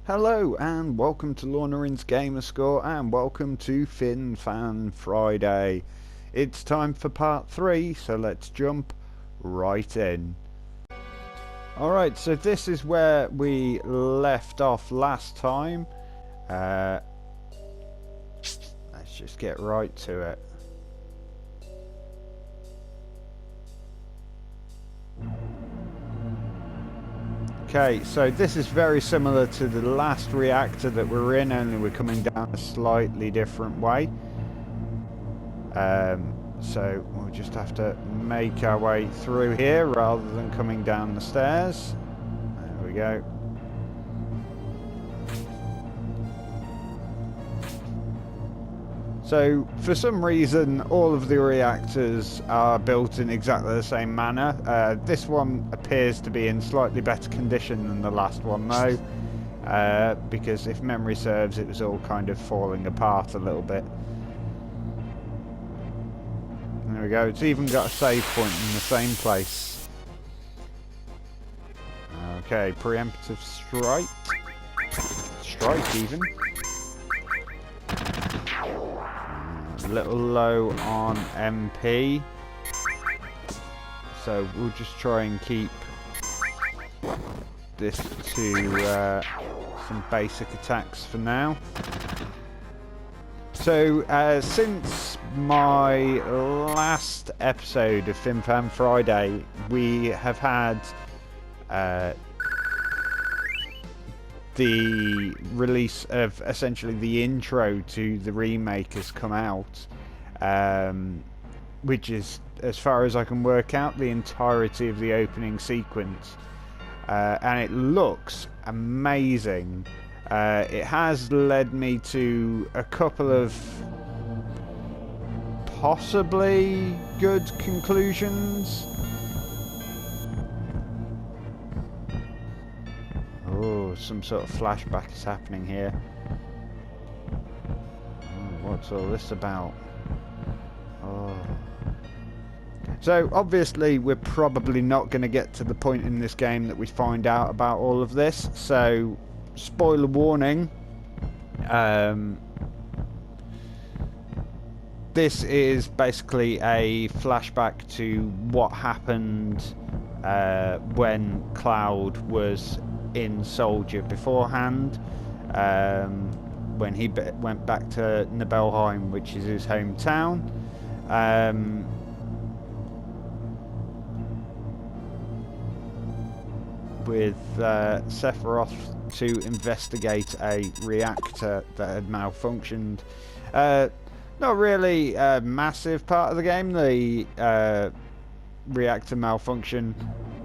Hello and welcome to Launerin's Gamerscore and welcome to Fin Fan Friday. It's time for part 3, so let's jump right in. Alright, so this is where we left off last time. Let's just get right to it. Okay, so this is very similar to the last reactor that we're in, only we're coming down a slightly different way. So we'll just have to make our way through here rather than coming down the stairs. There we go. So, for some reason, all of the reactors are built in exactly the same manner. This one appears to be in slightly better condition than the last one, though, because if memory serves, it was all kind of falling apart a little bit. There we go. It's even got a save point in the same place. Okay, preemptive strike. Strike, even. A little low on MP, so we'll just try and keep this to some basic attacks for now. So since my last episode of Fin Fan Friday, we have had the release of essentially the intro to the remake has come out, which is, as far as I can work out, the entirety of the opening sequence, and it looks amazing. It has led me to a couple of possibly good conclusions. Oh, some sort of flashback is happening here. Oh, what's all this about? Oh. So, obviously, we're probably not going to get to the point in this game that we find out about all of this. So, spoiler warning. This is basically a flashback to what happened when Cloud was in Soldier beforehand, when he went back to Nibelheim, which is his hometown, with Sephiroth to investigate a reactor that had malfunctioned. Not really a massive part of the game, the reactor malfunction,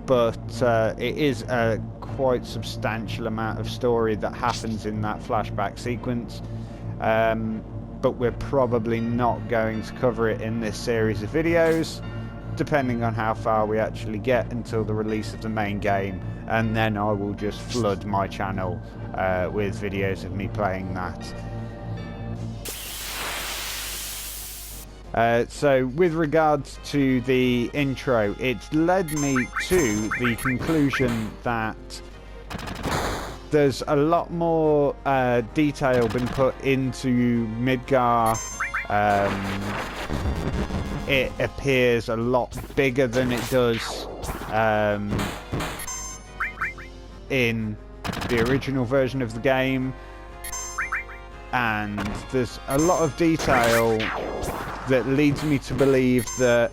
but it is a quite substantial amount of story that happens in that flashback sequence, but we're probably not going to cover it in this series of videos, depending on how far we actually get until the release of the main game, and then I will just flood my channel with videos of me playing that. So with regards to the intro, it's led me to the conclusion that there's a lot more detail been put into Midgar. It appears a lot bigger than it does in the original version of the game, and there's a lot of detail that leads me to believe that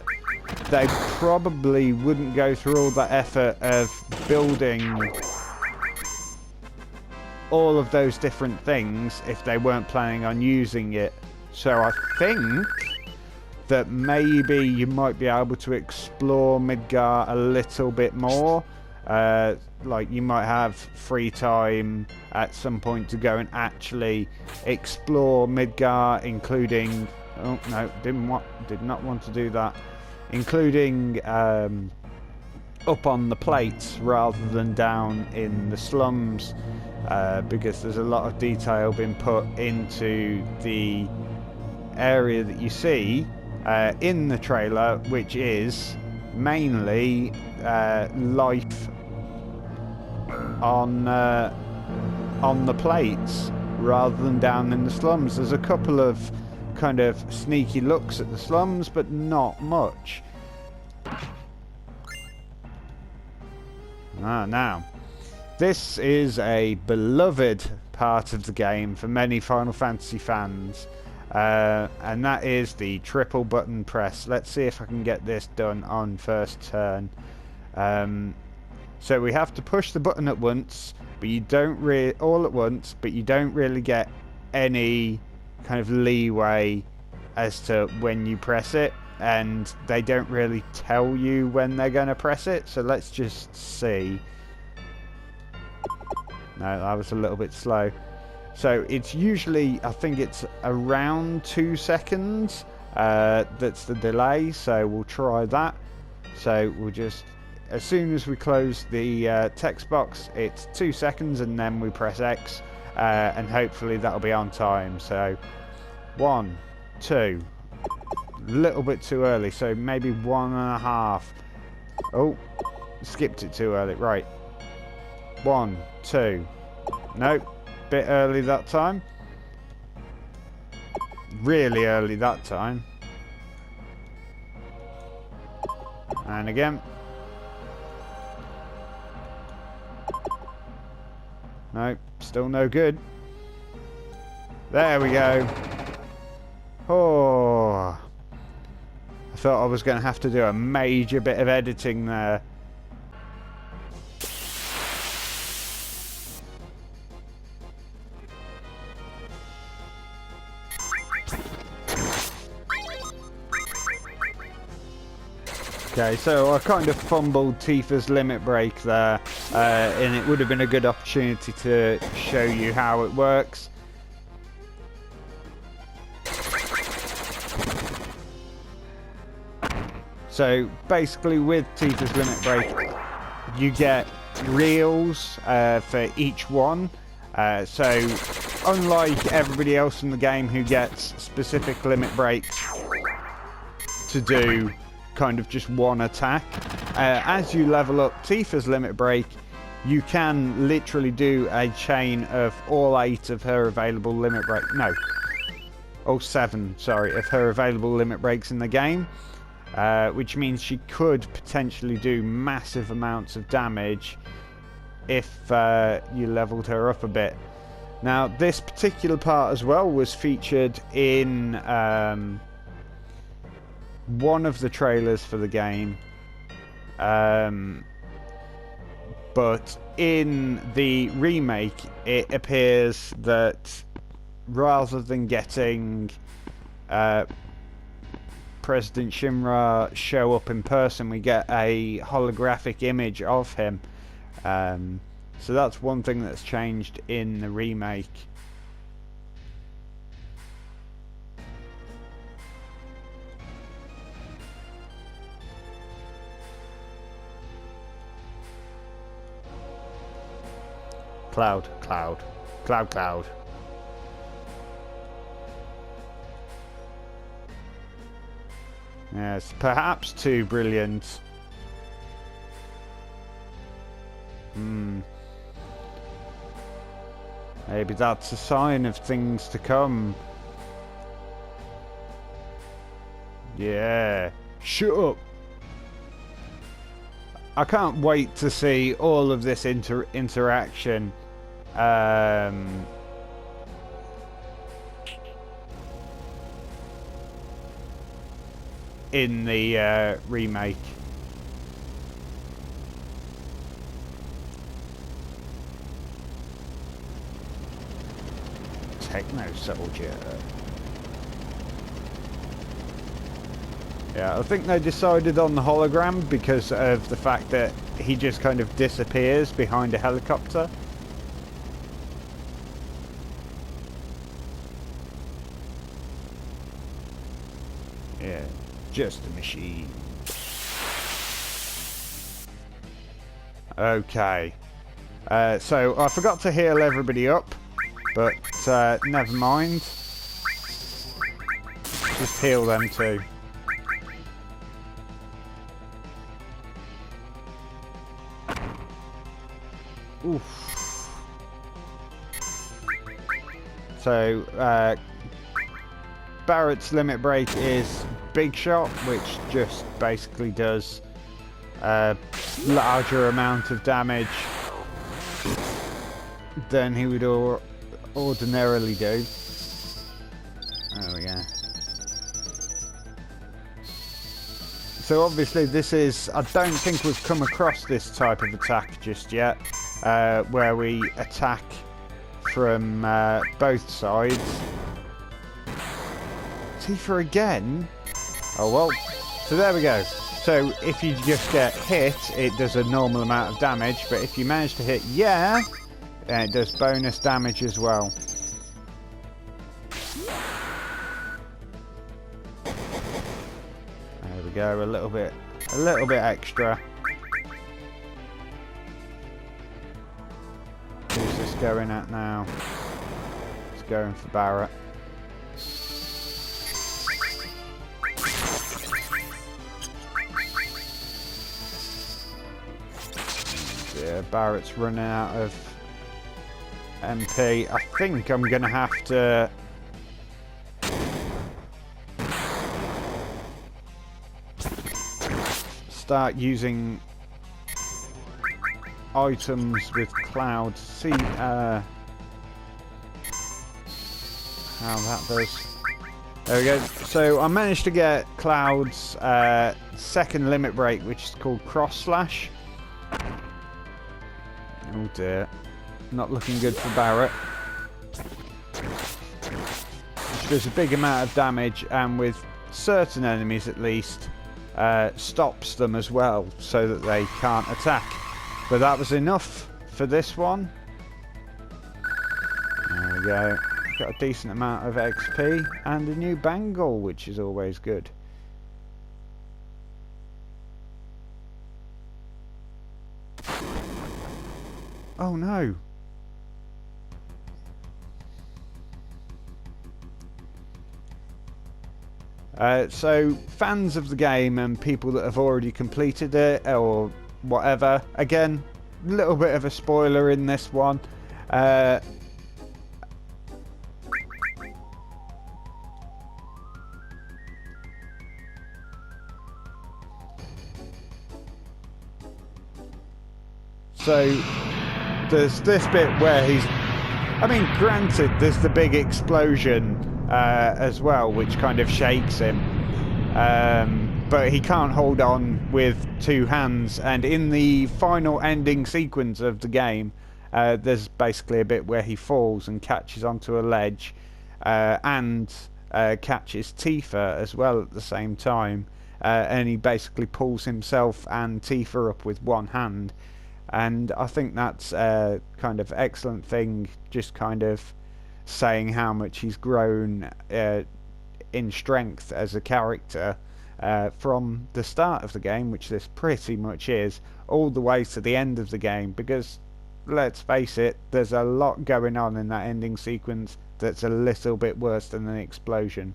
they probably wouldn't go through all that effort of building all of those different things if they weren't planning on using it. So I think that maybe you might be able to explore Midgar a little bit more. Like you might have free time at some point to go and actually explore Midgar, including... Oh no, did not want to do that. Including up on the plates rather than down in the slums, because there's a lot of detail being put into the area that you see in the trailer, which is mainly life on on the plates rather than down in the slums. There's a couple of kind of sneaky looks at the slums, but not much. Now, this is a beloved part of the game for many Final Fantasy fans, and that is the triple button press. Let's see if I can get this done on first turn. So we have to push the button at once, but you don't all at once, but you don't really get any kind of leeway as to when you press it, and they don't really tell you when they're going to press it. So let's just see. No, that was a little bit slow. So it's usually, I think it's around 2 seconds. That's the delay. So we'll try that. So we'll just, as soon as we close the text box, it's 2 seconds, and then we press X, and hopefully that'll be on time. So 1, 2, a little bit too early, so maybe 1.5. Oh, skipped it too early. Right, 1, 2. Nope, bit early that time. Really early that time. And again. Nope, still no good. There we go. Oh, I thought I was going to have to do a major bit of editing there. Okay, so I kind of fumbled Tifa's limit break there, and it would have been a good opportunity to show you how it works. So basically with Tifa's limit break, you get reels for each one. So unlike everybody else in the game who gets specific limit breaks to do kind of just one attack, as you level up Tifa's limit break, you can literally do a chain of all 8 of her available limit break. No, all 7, sorry, of her available limit breaks in the game. Which means she could potentially do massive amounts of damage if you leveled her up a bit. Now, this particular part as well was featured in one of the trailers for the game. But in the remake, it appears that rather than getting President Shinra show up in person, we get a holographic image of him. So that's one thing that's changed in the remake. Cloud, cloud, cloud, cloud. Yes, perhaps too brilliant. Maybe that's a sign of things to come. Yeah, shut up. I can't wait to see all of this interaction. In the remake. Techno Soldier. Yeah, I think they decided on the hologram because of the fact that he just kind of disappears behind a helicopter. Yeah, just a machine. Okay. So I forgot to heal everybody up, but never mind. Just heal them too. Oof. So Barrett's limit break is big shot, which just basically does a larger amount of damage than he would ordinarily do. There we go. So obviously this is, I don't think we've come across this type of attack just yet, where we attack from both sides. Tifa again? Oh well, so there we go. So if you just get hit, it does a normal amount of damage, but if you manage to hit yeah, then it does bonus damage as well. There we go, a little bit extra. Who's this going at now? It's going for Barrett. Yeah, Barrett's running out of MP. I think I'm going to have to start using items with Cloud. See how that does. There we go. So I managed to get Cloud's second limit break, which is called Cross Slash. Oh dear. Not looking good for Barrett. Which does a big amount of damage, and with certain enemies at least, stops them as well, so that they can't attack. But that was enough for this one. There we go. Got a decent amount of XP, and a new bangle, which is always good. Oh no. So fans of the game and people that have already completed it or whatever, again, a little bit of a spoiler in this one. So there's this bit where he's, I mean, granted, there's the big explosion as well, which kind of shakes him. But he can't hold on with two hands. And in the final ending sequence of the game, there's basically a bit where he falls and catches onto a ledge and catches Tifa as well at the same time. And he basically pulls himself and Tifa up with one hand. And I think that's a kind of excellent thing, just kind of saying how much he's grown in strength as a character from the start of the game, which this pretty much is, all the way to the end of the game, because let's face it, there's a lot going on in that ending sequence that's a little bit worse than an explosion.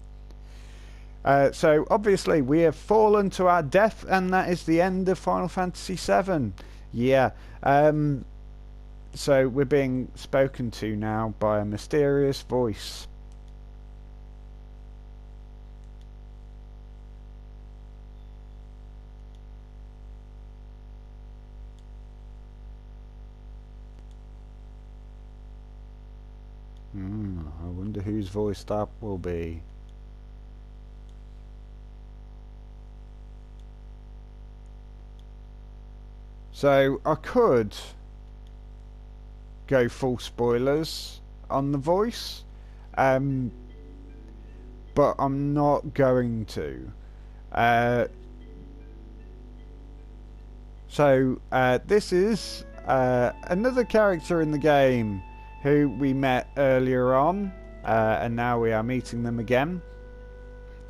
So obviously we have fallen to our death, and that is the end of Final Fantasy VII. Yeah, so we're being spoken to now by a mysterious voice. I wonder whose voice that will be. So I could go full spoilers on the voice, but I'm not going to. So this is another character in the game who we met earlier on, and now we are meeting them again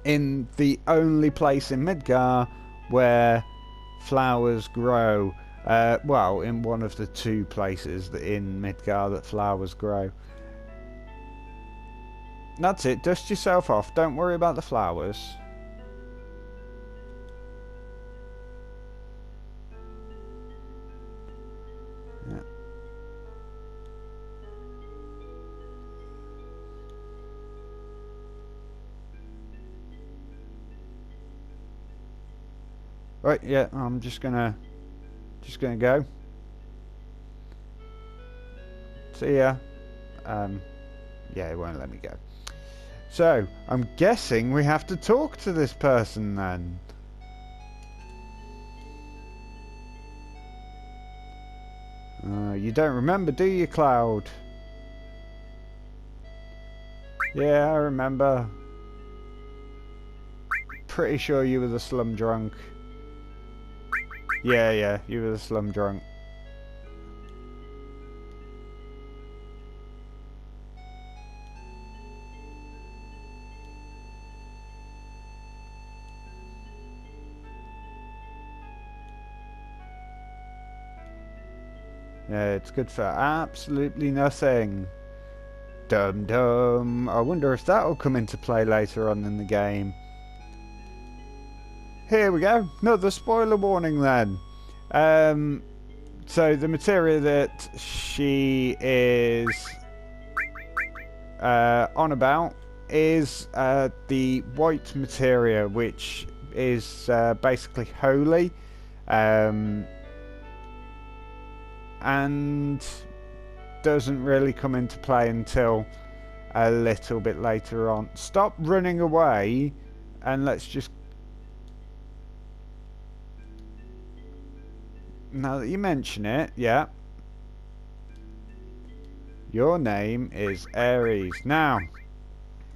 in the only place in Midgar where flowers grow. Well, in one of the two places in Midgar that flowers grow. That's it, dust yourself off, don't worry about the flowers. Yeah. Right, yeah, I'm just gonna go. See ya. Yeah, it won't let me go. So, I'm guessing we have to talk to this person then. You don't remember, do you, Cloud? Yeah, I remember. Pretty sure you were the slum drunk. Yeah, you were the slum drunk. Yeah, it's good for absolutely nothing. Dum dum. I wonder if that'll come into play later on in the game. Here we go. Another spoiler warning then. So the materia that she is on about is the white materia, which is basically holy. And doesn't really come into play until a little bit later on. Stop running away and let's just... Now that you mention it, yeah. Your name is Aeris. Now,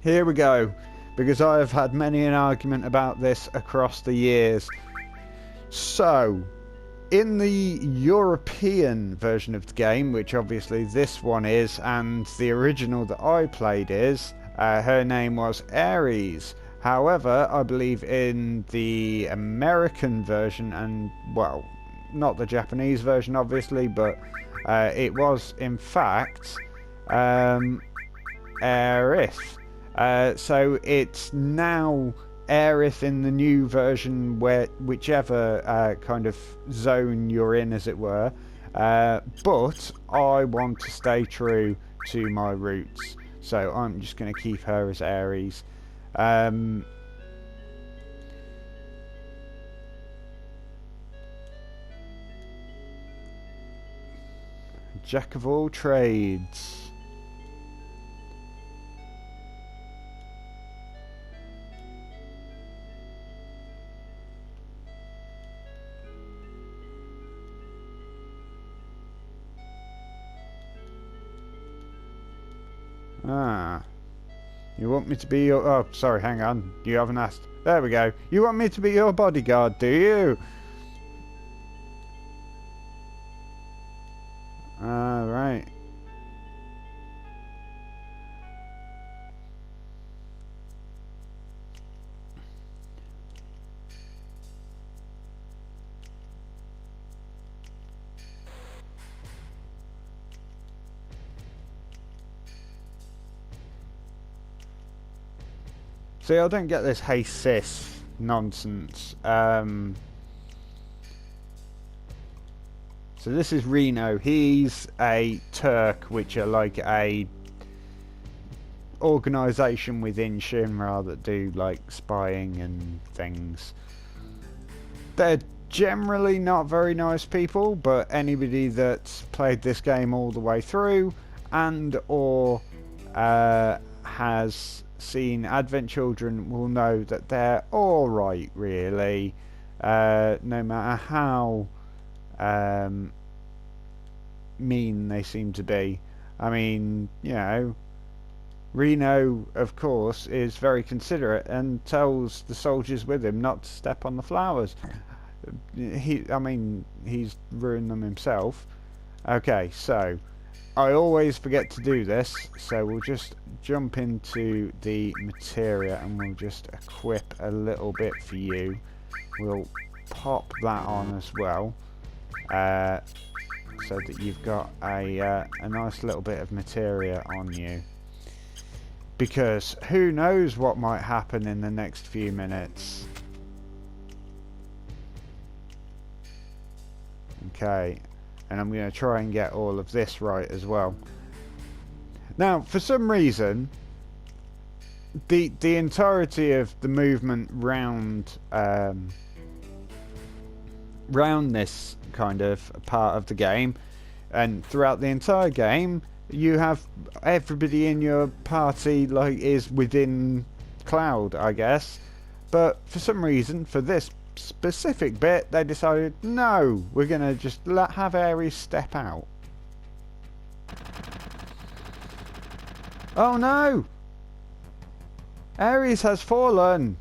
here we go, because I have had many an argument about this across the years. So, in the European version of the game, which obviously this one is, and the original that I played is, her name was Aeris. However, I believe in the American version, and, well, not the Japanese version obviously, but it was in fact Aerith. So it's now Aerith in the new version, whichever kind of zone you're in, as it were. But I want to stay true to my roots, so I'm just going to keep her as Aeris. Jack of all trades. Ah. You want me to be your... Oh, sorry, hang on. You haven't asked. There we go. You want me to be your bodyguard, do you? Right. See, I don't get this hey sis nonsense. So this is Reno. He's a Turk, which are like a organisation within Shinra that do like spying and things. They're generally not very nice people, but anybody that's played this game all the way through and or has seen Advent Children will know that they're alright, really. No matter how mean they seem to be. I mean, you know, Reno, of course, is very considerate and tells the soldiers with him not to step on the flowers. I mean, he's ruined them himself. Okay, so I always forget to do this, so we'll just jump into the materia and we'll just equip a little bit for you. We'll pop that on as well, so that you've got a nice little bit of materia on you. Because who knows what might happen in the next few minutes. Okay, and I'm going to try and get all of this right as well. Now, for some reason, the entirety of the movement round round this kind of part of the game, and throughout the entire game you have everybody in your party like is within Cloud, I guess. But for some reason, for this specific bit, they decided, no, we're gonna just have Aeris step out. Oh no! Aeris has fallen!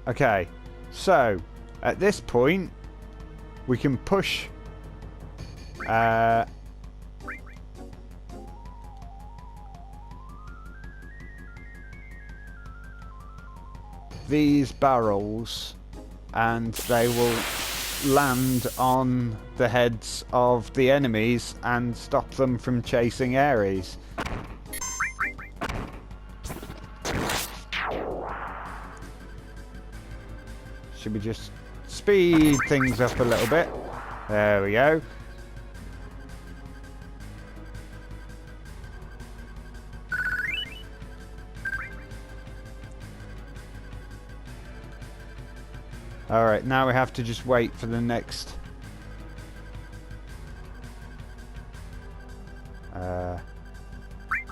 Okay, so at this point we can push these barrels, and they will land on the heads of the enemies and stop them from chasing Aeris. Should we just speed things up a little bit? There we go. Alright, now we have to just wait for the next...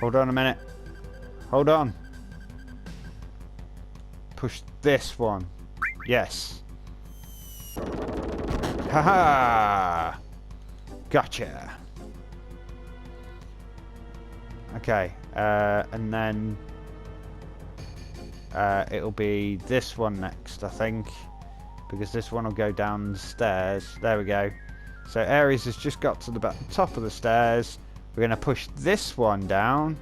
hold on a minute. Hold on. Push this one. Yes. Haha! Gotcha. Okay, and then it'll be this one next, I think, because this one will go down the stairs. There we go. So Aeris has just got to the top of the stairs. We're going to push this one down.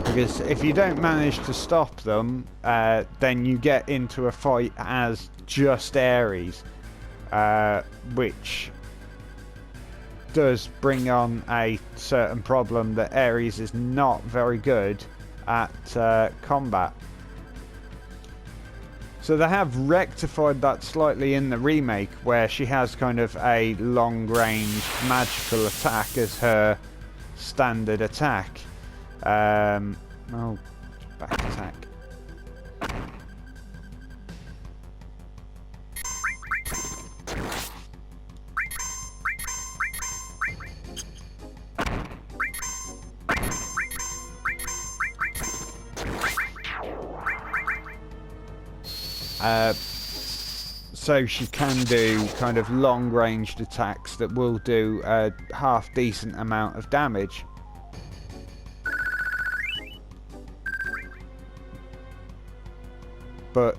Because if you don't manage to stop them, then you get into a fight as just Aeris, which does bring on a certain problem that Aeris is not very good at combat. So they have rectified that slightly in the remake, where she has kind of a long-range magical attack as her standard attack. Oh, back attack. So she can do kind of long-ranged attacks that will do a half-decent amount of damage. But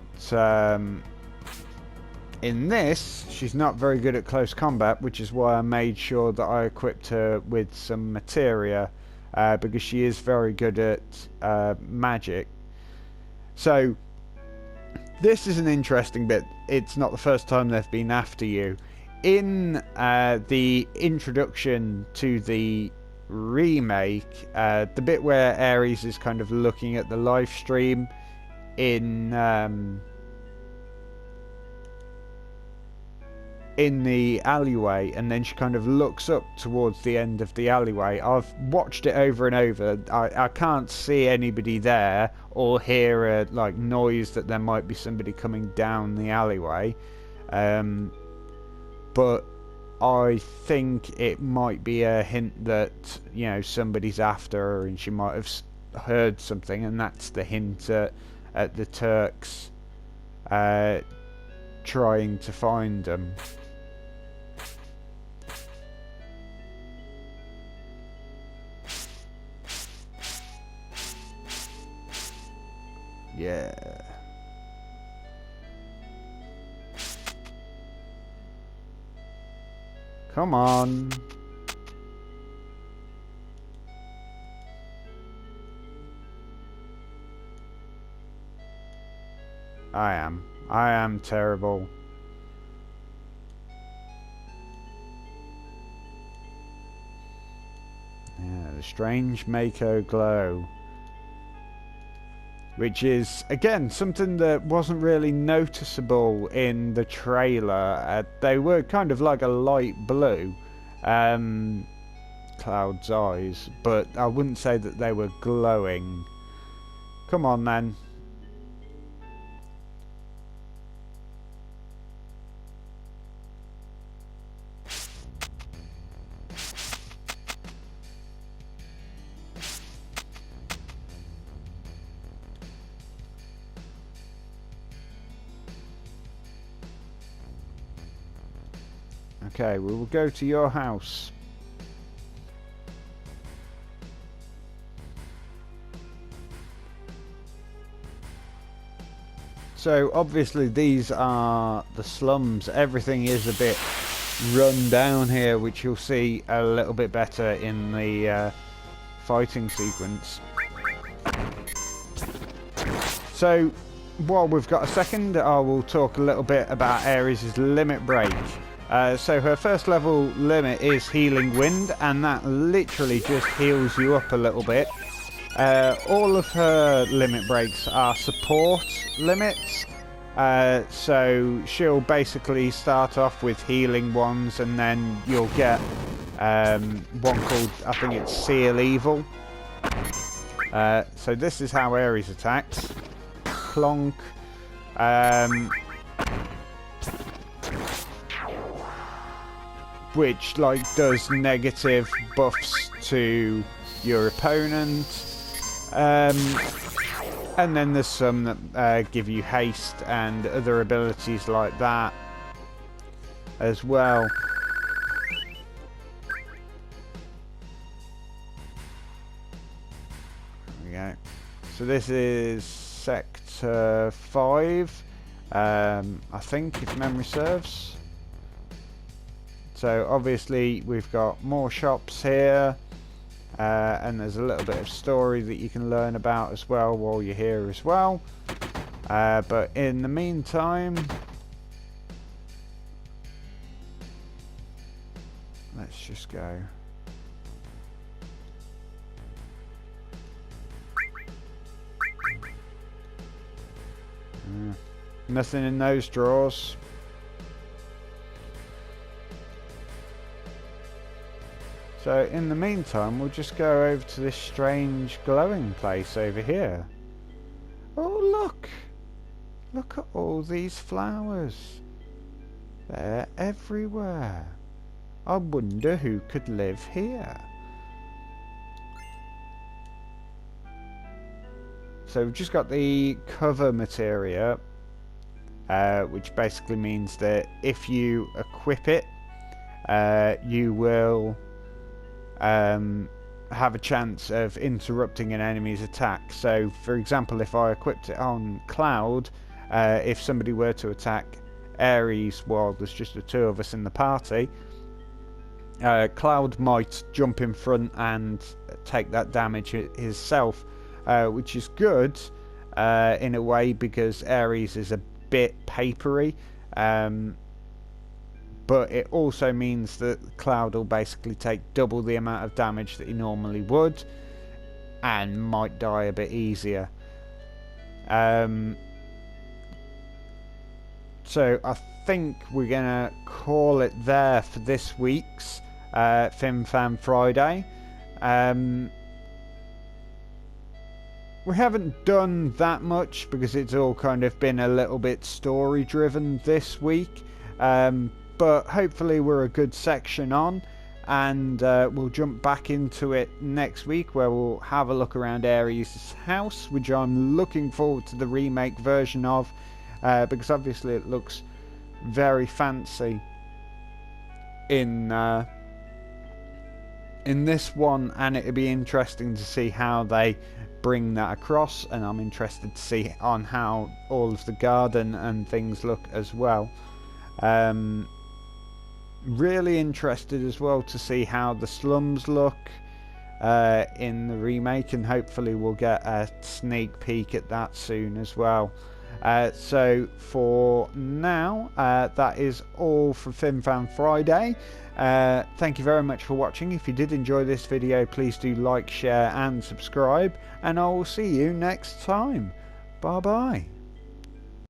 in this, she's not very good at close combat, which is why I made sure that I equipped her with some materia, because she is very good at magic. So this is an interesting bit. It's not the first time they've been after you. In the introduction to the remake, the bit where Aeris is kind of looking at the live stream in the alleyway, and then she kind of looks up towards the end of the alleyway. I've watched it over and over. I can't see anybody there or hear a like noise that there might be somebody coming down the alleyway, but I think it might be a hint that, you know, somebody's after her and she might have heard something, and that's the hint at the Turks trying to find them. Yeah. Come on. I am terrible. Yeah, the strange Mako glow. Which is, again, something that wasn't really noticeable in the trailer. They were kind of like a light blue. Cloud's eyes, but I wouldn't say that they were glowing. Come on then. Okay, we will go to your house. So obviously these are the slums. Everything is a bit run down here, which you'll see a little bit better in the fighting sequence. So while we've got a second, I will talk a little bit about Aeris' limit break. So her first level limit is Healing Wind, and that literally just heals you up a little bit. All of her limit breaks are support limits, so she'll basically start off with healing ones, and then you'll get one called, I think it's Seal Evil. So this is how Aeris attacks. Clonk. Which does negative buffs to your opponent, and then there's some that give you haste and other abilities like that as well. There we go. So this is Sector 5, I think, if memory serves. So obviously we've got more shops here, and there's a little bit of story that you can learn about as well while you're here as well. But in the meantime, let's just go. Nothing in those drawers. So in the meantime, we'll just go over to this strange glowing place over here. Oh look! Look at all these flowers. They're everywhere. I wonder who could live here. So we've just got the cover materia, which basically means that if you equip it, you will have a chance of interrupting an enemy's attack. So for example, if I equipped it on Cloud, if somebody were to attack Aeris while there's just the two of us in the party, Cloud might jump in front and take that damage himself, which is good in a way, because Aeris is a bit papery, but it also means that Cloud will basically take double the amount of damage that he normally would, and might die a bit easier. So I think we're gonna call it there for this week's Fin Fan Friday. We haven't done that much because it's all kind of been a little bit story driven this week, but hopefully we're a good section on, and we'll jump back into it next week, where we'll have a look around Aeris' house, which I'm looking forward to the remake version of, because obviously it looks very fancy in this one, and it'd be interesting to see how they bring that across, and I'm interested to see on how all of the garden and things look as well. Really interested as well to see how the slums look in the remake, and hopefully we'll get a sneak peek at that soon as well. So for now, that is all for Fin Fan Friday. Thank you very much for watching. If you did enjoy this video, please do like, share and subscribe, and I will see you next time. Bye bye.